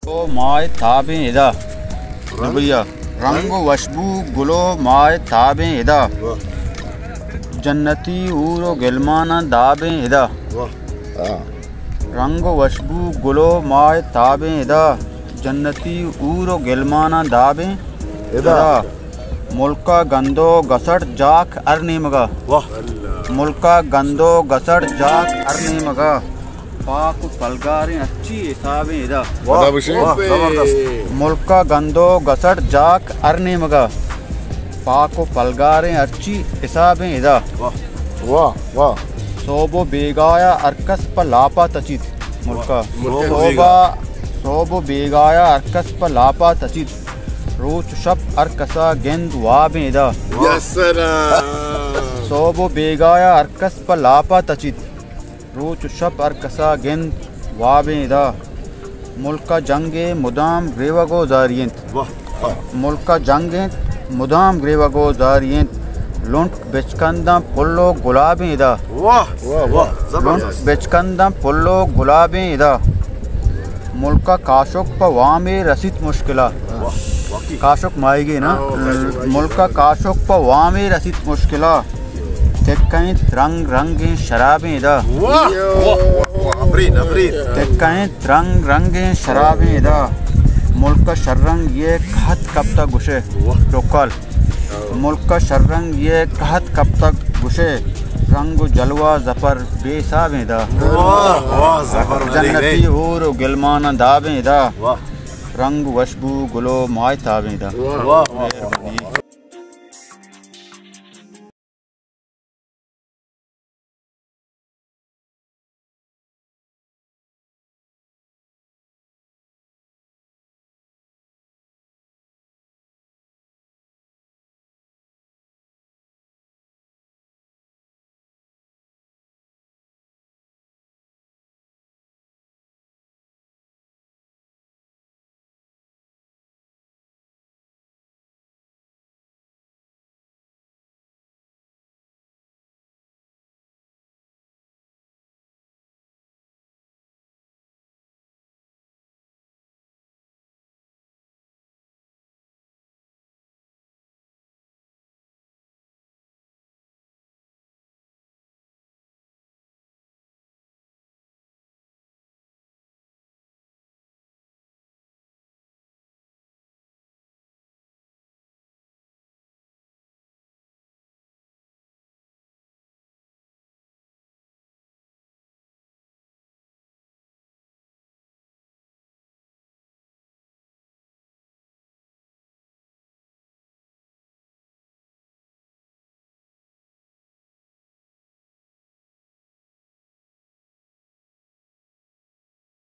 Oh my ताबे इदा भैया रंग वशबू गुलो माय ताबे इदा जन्नती ऊरो गिलमाना दाबे इदा रंग वशबू गुलो माय ताबे इदा जन्नती ऊरो गिलमाना दाबे इदा मुल्का गंदो गसड़ जाक अरनीमगा मुल्का गंदो गसड़ जाक अरनीमगा पाक पलगारें अच्छी हिसाबें इदा मुल्का गंदो गसड़ जाक अरनीमगा पाक पलगारें अच्छी हिसाबें इदा सोबो बेगाया अरकस पर लापा तचित मुल्का सोबो बेगाया अरकस पर लापा तचित रोच शब अरकसा गेंद वाबें इदा सोबो बेगाया अरकस पर लापा तचित रोच शब अरकसा गेंद वाबें इदा मुल्का जंगे मुदाम ग्रेवगो जारियंत मुल्का जंगे मुदाम ग्रेवगो जारियंत लुंट बेचकंदा पुल्लो गुलाबें इदा लुंट बेचकंदा पुल्लो गुलाबें इदा मुल्का काशुक पर वामे रसित मुश्किला काशुक माएगी ना मुल्का काशुक पर वामे रसित मुश्किला तेक्काएं रंग रंगे शराबें इदा तेक्काएं रंग रंगे शराबें इदा मुल्का शर्रंग ये कहत कब तक गुशे लोकल मुल्का शर्रंग ये कहत कब तक गुशे रंग जलवा जफर बेसाबें इदा जन्नती हूर गिलमाना दाबें इदा रंग वशबू गुलो माय ताबें इदा।